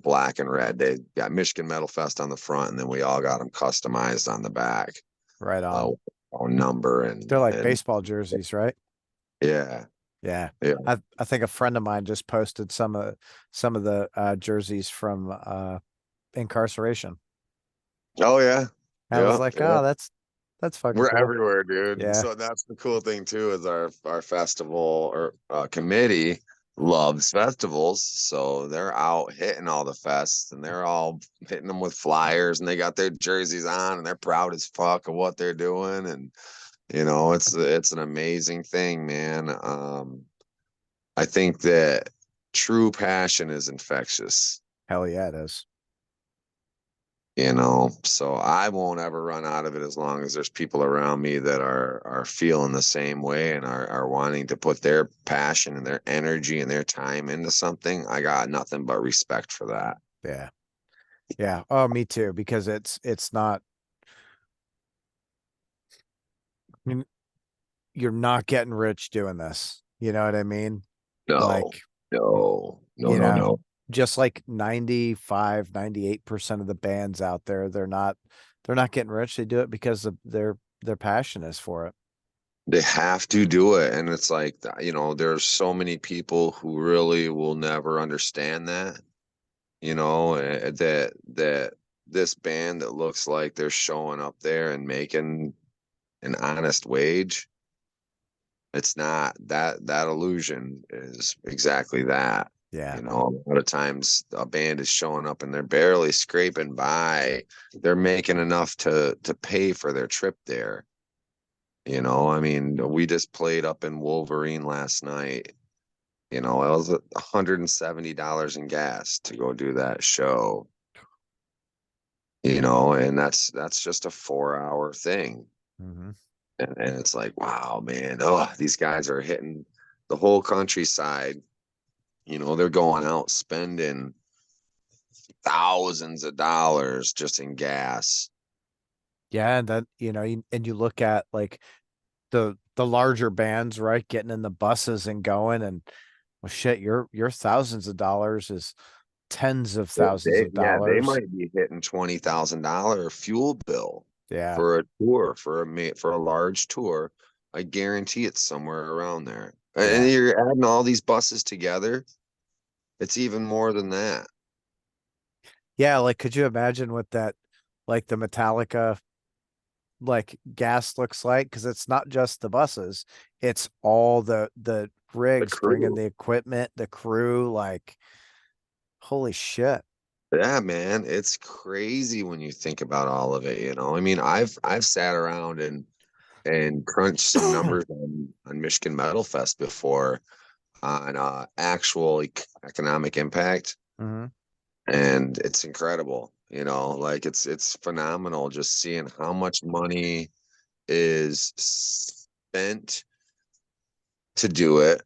black and red. They got Michigan Metal Fest on the front, and then we all got them customized on the back, Right on. our number They're like and baseball jerseys, right? yeah, Yeah. yeah. I think a friend of mine just posted some of the jerseys from incarceration. Oh yeah, I was yeah, like, yeah. oh, that's fucking We're cool. everywhere, dude. Yeah. So that's the cool thing too, is our festival or committee loves festivals. So they're out hitting all the fests and they're all hitting them with flyers and they got their jerseys on and they're proud as fuck of what they're doing. And you know, it's an amazing thing, man. I think that true passion is infectious. Hell yeah, it is. You know, so I won't ever run out of it as long as there's people around me that are feeling the same way and are wanting to put their passion and their energy and their time into something. I got nothing but respect for that. Yeah. Yeah. Oh, me too, because it's not, I mean, you're not getting rich doing this. You know what I mean? No, Like, no, no, you no, know, no. just like 95, 98% of the bands out there, they're not getting rich. They do it because of their passion is for it. They have to do it. And it's like, you know, there's so many people who really will never understand that, you know, that this band that looks like they're showing up there and making an honest wage. It's not that illusion is exactly that. Yeah. You know, a lot of times a band is showing up and they're barely scraping by. They're making enough to pay for their trip there. You know, I mean, we just played up in Wolverine last night. You know, it was $170 in gas to go do that show. You know, and that's just a 4 hour thing. Hmm. And it's like, wow, man, oh, these guys are hitting the whole countryside. You know, they're going out spending thousands of dollars just in gas. Yeah, and then and you look at like the larger bands, right, getting in the buses and going, and well, shit, your thousands of dollars is tens of thousands of Yeah, they dollars. might be hitting $20,000 fuel bill Yeah, for a tour, for a large tour. I guarantee it's somewhere around there. And yeah, you're adding all these buses together, it's even more than that. yeah. Like, could you imagine what that, like the Metallica, like gas looks like? Because it's not just the buses; it's all the The rigs bringing crew. the equipment, the crew. Like, holy shit. Yeah, man, it's crazy when you think about all of it, you know. I mean, I've sat around and crunched some numbers on Michigan Metal Fest before on actual economic impact, Hmm. and it's incredible, you know, like it's phenomenal just seeing how much money is spent to do it,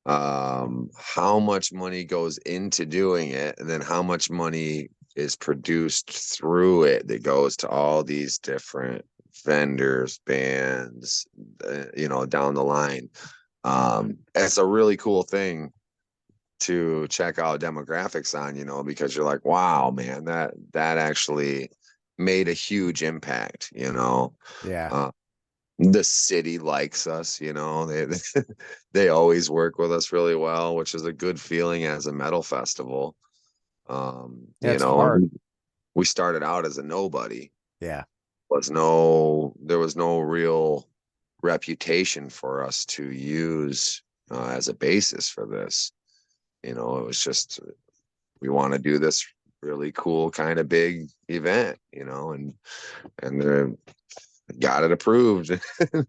how much money goes into doing it, and then how much money is produced through it that goes to all these different vendors, bands, you know, down the line. It's a really cool thing to check out demographics on, you know, because you're like, wow, man, that actually made a huge impact, you know. Yeah, Uh, the city likes us, you know. They always work with us really well, which is a good feeling as a metal festival. yeah. You It's know, hard. we started out as a nobody. Yeah, There was no real reputation for us to use as a basis for this. You know, it was just we want to do this really cool kind of big event, you know, and got it approved. And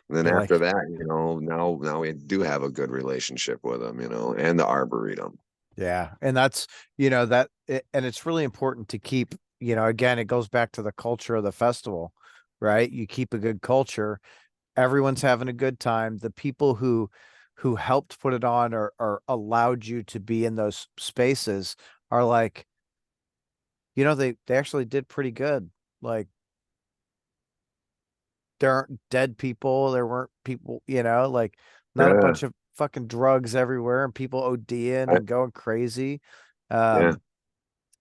then you're after like, that, you know, now we do have a good relationship with them, you know, and the arboretum. yeah, and that's and it's really important to keep. Again, it goes back to the culture of the festival, right? You keep a good culture, everyone's having a good time. The people who helped put it on or allowed you to be in those spaces are like, they actually did pretty good. Like there aren't dead people. There weren't people, like not a Yeah. bunch of fucking drugs everywhere and people ODing I- and going crazy. yeah. Um,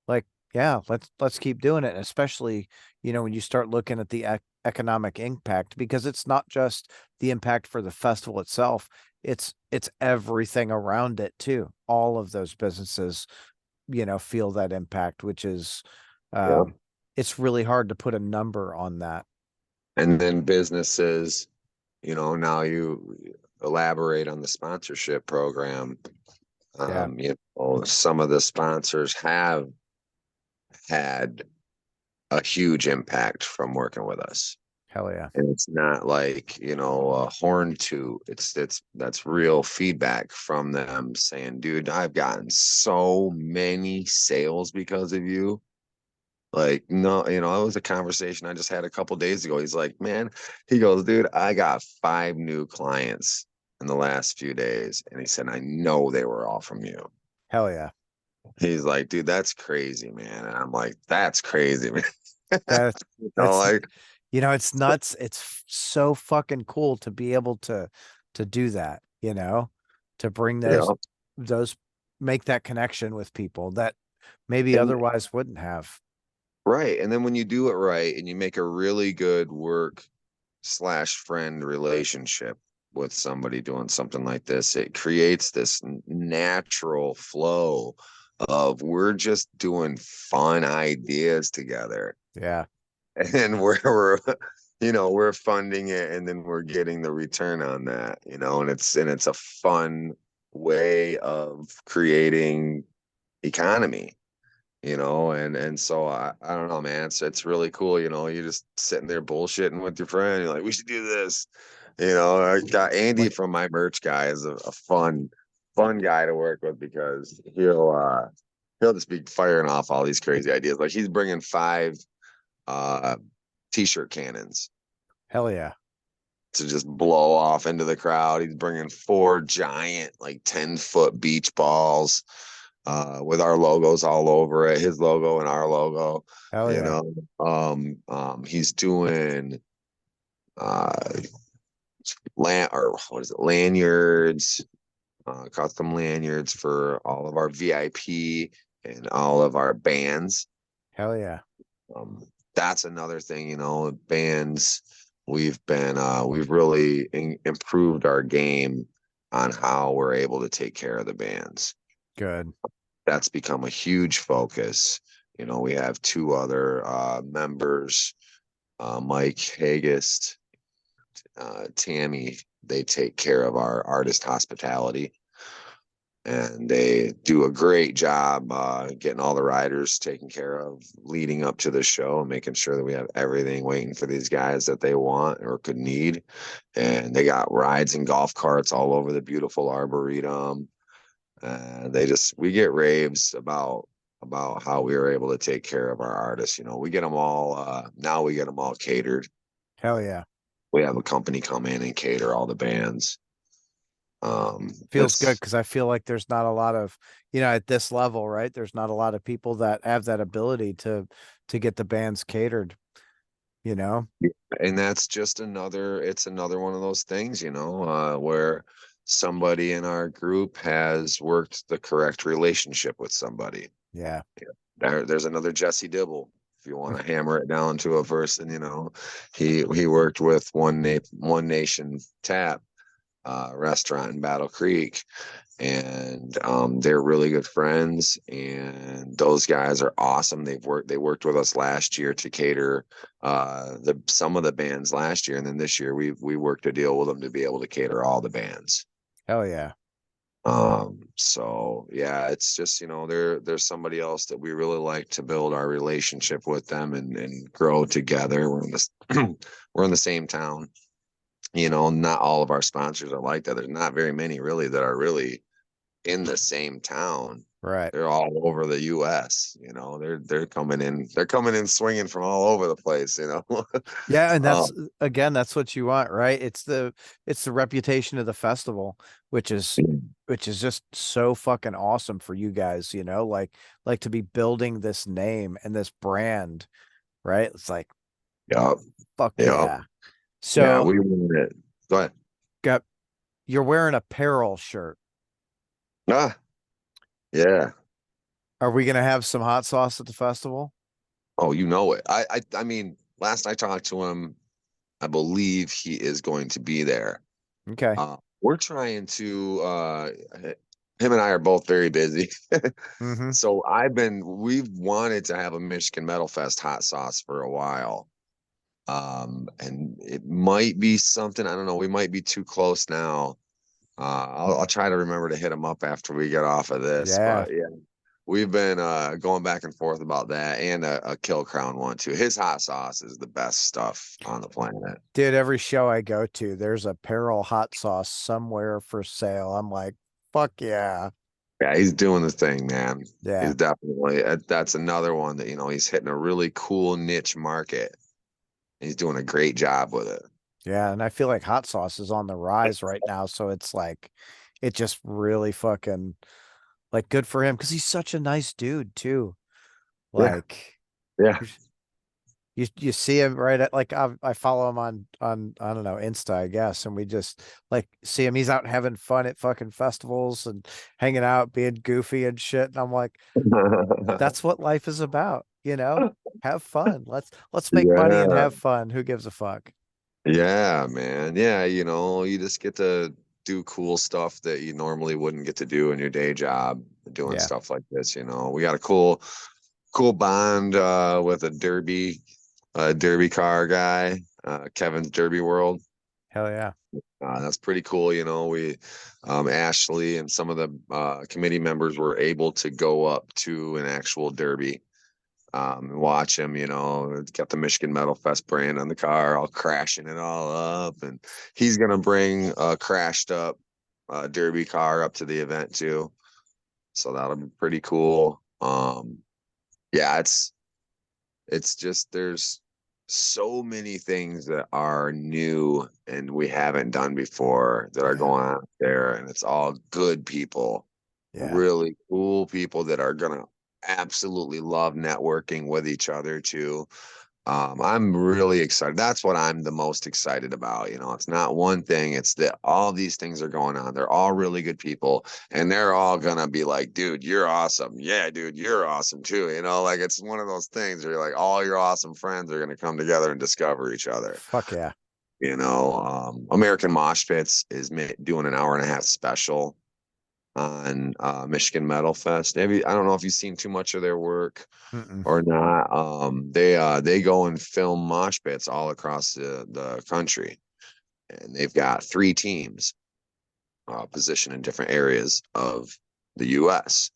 like, yeah, let's keep doing it. And especially, when you start looking at the economic impact, because it's not just the impact for the festival itself, it's everything around it too. All of those businesses, feel that impact, which is Yeah. um it's really hard to put a number on that. And then businesses, now you elaborate on the sponsorship program. Yeah, Some of the sponsors have had a huge impact from working with us. hell yeah. And it's not like, a horn toot. That's real feedback from them saying, dude, I've gotten so many sales because of you. Like, no, it was a conversation I just had a couple days ago. He's like, man, he goes, dude, I got 5 new clients in the last few days. And he said, I know they were all from you. Hell yeah. He's like, dude, that's crazy, man. And I'm like, that's crazy, man. That that's Like, it's nuts. It's so fucking cool to be able to do that, to bring those yeah. those make that connection with people that maybe And otherwise wouldn't have. right. And then when you do it right and you make a really good work/friend relationship with somebody doing something like this, it creates this natural flow of we're just doing fun ideas together. Yeah. And we're funding it and then we're getting the return on that, and it's a fun way of creating economy, and so I don't know, man. It's really cool, you're just sitting there bullshitting with your friend. You're like, we should do this. I got Andy Like, from my merch guy is a fun guy to work with because he'll just be firing off all these crazy ideas. Like he's bringing 5 uh t-shirt cannons hell yeah. to just blow off into the crowd. He's bringing 4 giant, like 10-foot beach balls with our logos all over it, his logo and our logo. Hell You yeah. know, he's doing uh, or what is it, lanyards, custom lanyards for all of our VIP and all of our bands. Hell yeah. That's another thing, bands. We've really improved our game on how we're able to take care of the bands. Good. That's become a huge focus. We have 2 other members, Mike Hagist, Tammy. They take care of our artist hospitality, and they do a great job getting all the riders taken care of leading up to the show and making sure that we have everything waiting for these guys that they want or could need. And they got rides and golf carts all over the beautiful arboretum. We get raves about how we were able to take care of our artists. We get them all now. We get them all catered. Hell yeah. We have a company come in and cater all the bands. Feels good It's because I feel like there's not a lot of, at this level, right? There's not a lot of people that have that ability to get the bands catered, you know? and that's just another one of those things, where somebody in our group has worked the correct relationship with somebody. Yeah. There's another Jesse Dibble. If you want to hammer it down to a person, he worked with One Nation Tap restaurant in Battle Creek, and they're really good friends. And those guys are awesome. They worked with us last year to cater some of the bands last year, and then this year we worked a deal with them to be able to cater all the bands. Hell yeah. So yeah, it's just, there's somebody else that we really like to build our relationship with them and grow together. We're in this we're in the same town. Not all of our sponsors are like that. There's not very many really that are really in the same town. Right. They're all over the US. They're coming in swinging from all over the place. Yeah, and um, that's again, that's what you want, right? It's the reputation of the festival, which is which is just so fucking awesome for you guys, like to be building this name and this brand, right? It's like, Yeah. fuck Yeah. yeah. Yeah. So We won it. Go ahead. got you're wearing a peril shirt. Ah, yeah. Are we gonna have some hot sauce at the festival? Oh, you know it. I mean, last I talked to him, I believe he is going to be there. Okay. We're trying to him and I are both very busy. Mm-hmm. So we've wanted to have a Michigan Metal Fest hot sauce for a while. And it might be something, I don't know, we might be too close now. I'll try to remember to hit him up after we get off of this, Yeah. but yeah, we've been going back and forth about that and a Killcrown one too. His hot sauce is the best stuff on the planet. Dude, every show I go to, there's a peril hot sauce somewhere for sale. I'm like, fuck yeah. Yeah, he's doing the thing, man. Yeah. He's definitely that's another one that he's hitting a really cool niche market. He's doing a great job with it. Yeah. And I feel like hot sauce is on the rise right now. So it's like, it just really fucking like good for him because he's such a nice dude too. Yeah, Like yeah. you see him right at like I follow him on I don't know Insta I guess, and we just like see him. He's out having fun at fucking festivals and hanging out, being goofy and shit. And I'm like, that's what life is about, you know? Have fun. Let's make money and Yeah, have fun. Who gives a fuck? yeah, man. Yeah, you just get to do cool stuff that you normally wouldn't get to do in your day job, doing Yeah, stuff like this. We got a cool bond with a derby car guy, Kevin's Derby World. hell yeah. That's pretty cool. We, Ashley and some of the committee members were able to go up to an actual derby and watch him. Got the Michigan Metal Fest brand on the car, all crashing it all up. And he's going to bring a crashed up derby car up to the event too. So that'll be pretty cool. Yeah, it's just there's so many things that are new and we haven't done before that are Yeah, going on there, and it's all good people, yeah, really cool people that are gonna absolutely love networking with each other too. I'm really excited. That's what I'm the most excited about. It's not one thing, it's that all these things are going on. They're all really good people, and they're all gonna be like, dude, you're awesome. Yeah, dude, you're awesome too. Like it's one of those things where you're like, all your awesome friends are gonna come together and discover each other. fuck yeah. American Mosh Pits is doing an hour and a half special on Michigan Metal Fest. Maybe I don't know if you've seen too much of their work Mm-mm. or not. They go and film mosh pits all across the country, and they've got 3 teams positioned in different areas of the U.S.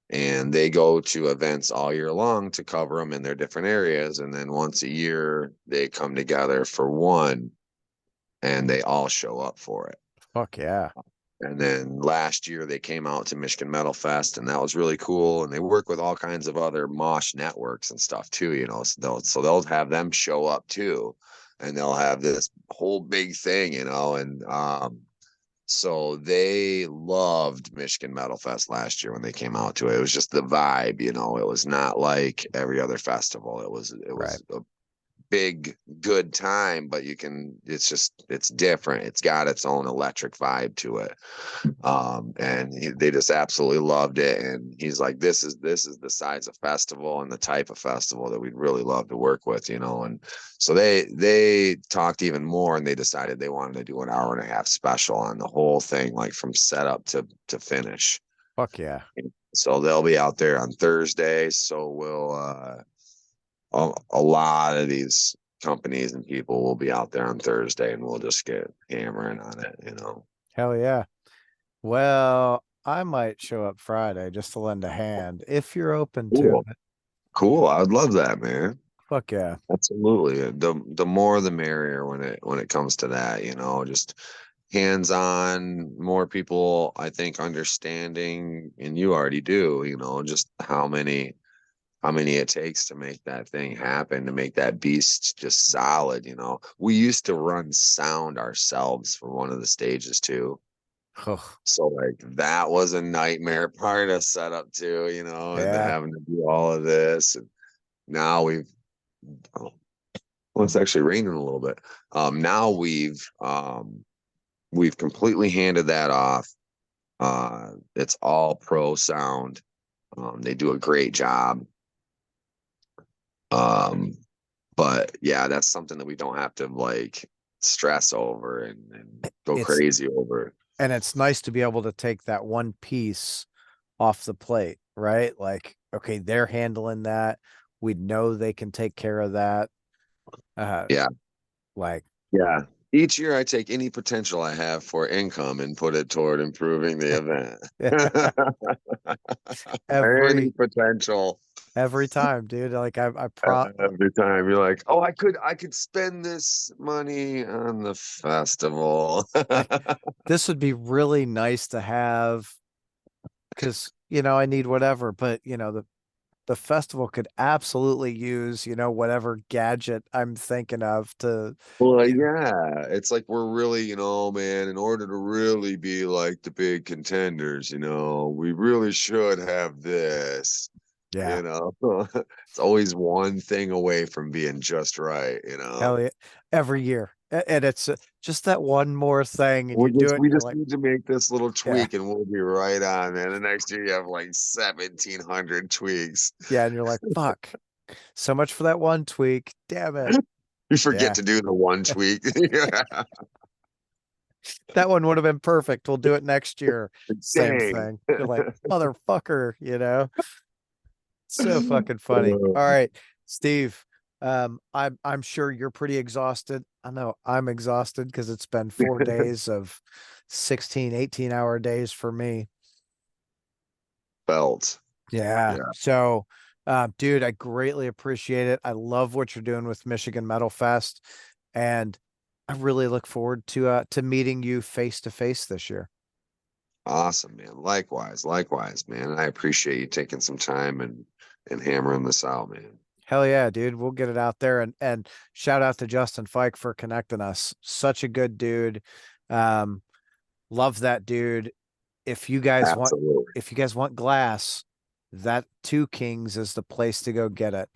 And they go to events all year long to cover them in their different areas, and then once a year they come together for one, and they all show up for it. Fuck yeah. And then last year they came out to Michigan Metal Fest, and that was really cool. And they work with all kinds of other mosh networks and stuff too. So they'll have them show up too, and they'll have this whole big thing. And so they loved Michigan Metal Fest last year when they came out to it. It was just the vibe. It was not like every other festival. It was Right. a big good time, but it's different. It's got its own electric vibe to it. And they just absolutely loved it. And he's like, this is the size of festival and the type of festival that we'd really love to work with. And so they talked even more, and they decided they wanted to do an hour and a half special on the whole thing, like from setup to finish. Fuck yeah. So they'll be out there on Thursday. So we'll a lot of these companies and people will be out there on Thursday, and we'll just get hammering on it. Hell yeah. Well, I might show up Friday just to lend a hand if you're open to Cool. it. Cool. I would love that, man. Fuck yeah. Absolutely. The more the merrier when it comes to that. Just hands-on, more people, I think, understanding, and you already do, just how many it takes to make that thing happen, to make that beast just solid. We used to run sound ourselves for one of the stages too. Ugh. So like that was a nightmare part of setup too, and Yeah. having to do all of this. And now well, it's actually raining a little bit. Now we've completely handed that off. It's all pro sound. They do a great job. Um, but yeah, that's something that we don't have to like stress over and go It's crazy over. and it's nice to be able to take that one piece off the plate, right? Like, okay, they're handling that. We know they can take care of that. Uh, Yeah, like, yeah. Each year I take any potential I have for income and put it toward improving the event. Any every potential. every time, dude. Like I Every time you're like, oh, I could spend this money on the festival. like this would be really nice to have because I need whatever, but the festival could absolutely use, whatever gadget I'm thinking of to, Well, you know, yeah, it's like we're really, man, in order to really be like the big contenders, we really should have this, yeah, you know. It's always one thing away from being just right. hell yeah, every year. And it's just that one more thing, and you do it, We and you're just like, need to make this little yeah, tweak and we'll be right on, man. The next year you have like 1,700 tweaks. yeah, and you're like, fuck, so much for that one tweak. Damn it. You forget Yeah, to do the one tweak. Yeah. that one would have been perfect. We'll do it next year. Same Dang. thing. You're like, motherfucker. So fucking funny. All right, Steve. I'm sure you're pretty exhausted. I know I'm exhausted because it's been 4 days of 16, 18-hour days for me. Felt. Yeah. Yeah. So, dude, I greatly appreciate it. I love what you're doing with Michigan Metal Fest, and I really look forward to meeting you face to face this year. Awesome, man. Likewise, man. I appreciate you taking some time and hammering this out, man. Hell yeah, dude. We'll get it out there and shout out to Justin Fike for connecting us. Such a good dude. Um, love that dude. If you guys want Absolutely. if you guys want glass, that Two Kings is the place to go get it.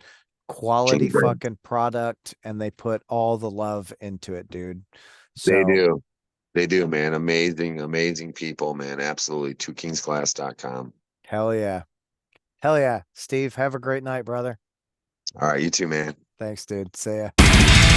Quality Kingbird. fucking product, and they put all the love into it, dude. They So do. They do, man. Amazing, amazing people, man. Absolutely. Twokingsglass.com. hell yeah. Hell yeah. Steve, have a great night, brother. All right, you too, man. Thanks, dude. See ya.